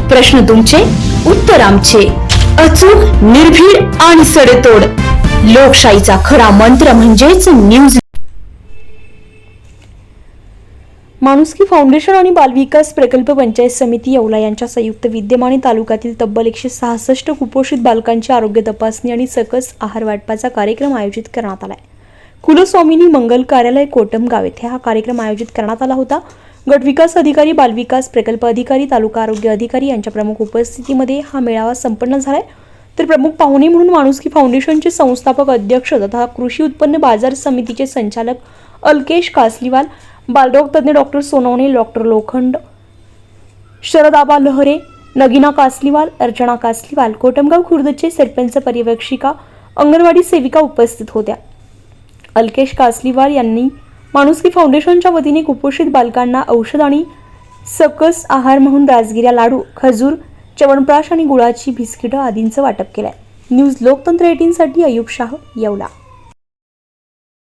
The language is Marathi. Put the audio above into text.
प्रश्न तुमचे, उत्तर आमचे. अचूक, निर्भीड आणि सडेतोड. लोकशाहीचा खरा मंत्र म्हणजेच न्यूज. माणुसकी फाउंडेशन आणि बालविकास प्रकल्प पंचायत समिती येवला यांच्या संयुक्त विद्यमाने तालुक्यातील तब्बल 166 कुपोषित बालकांची आरोग्य तपासणी आणि सकस आहार वाटपाचा कार्यक्रम आयोजित करण्यात आलाय. कुलस्वामिनी मंगल कार्यालय कोटमगाव येथे हा कार्यक्रम आयोजित करण्यात आला होता. गट विकास अधिकारी, बालविकास प्रकल्प अधिकारी, तालुका आरोग्य अधिकारी यांच्या प्रमुख उपस्थितीमध्ये हा मेळावा संपन्न झालाय. तर प्रमुख पाहुणे म्हणून माणुसकी फाउंडेशनचे संस्थापक अध्यक्ष तथा कृषी उत्पन्न बाजार समितीचे संचालक अलकेश कासलीवाल, बालरोग तज्ञ डॉक्टर सोनवणे, डॉक्टर लोखंड, शरदाबा लहरे, नगीना कासलीवाल, अर्चना कासलीवाल, कोटमगाव खुर्दचे सरपंच, पर्यवेक्षिका, अंगणवाडी सेविका उपस्थित होत्या. अलकेश कासलीवाल यांनी माणुसकी फाउंडेशनच्या वतीने कुपोषित बालकांना औषध आणि सकस आहार म्हणून राजगिरा लाडू, खजूर, च्यवनप्राश आणि गुळाची बिस्किटं आदींचं वाटप केलंय. न्यूज लोकतंत्र 18 साठी अयुब शाह, येवला.